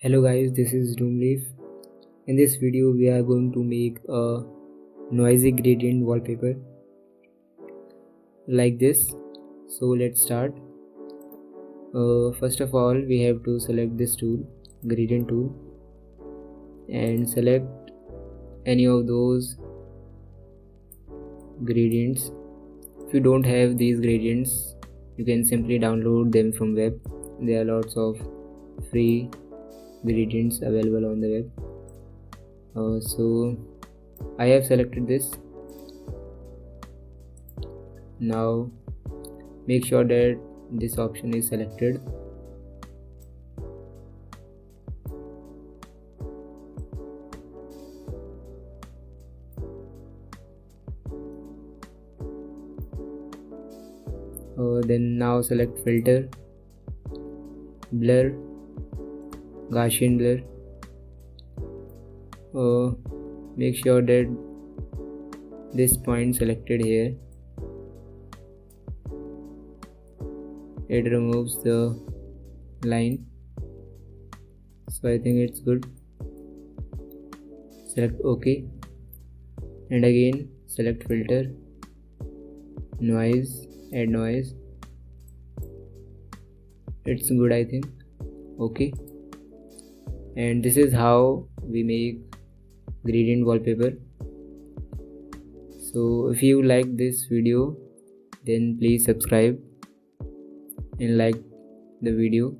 Hello guys, this is Doomleaf. In this video we are going to make a noisy gradient wallpaper like this. So let's start. First of all we have to select this tool, gradient tool, and select any of those gradients. If you don't have these gradients, you can simply download them from web. There are lots of free gradients available on the web. So I have selected this. Now make sure that this option is selected. Then now select filter, blur, Gaussian blur. Make sure that this point selected here, it removes the line, so I think it's good. Select OK, and again select filter, noise, add noise. It's good, I think. OK, and this is how we make gradient wallpaper. So if you like this video, then please subscribe and like the video.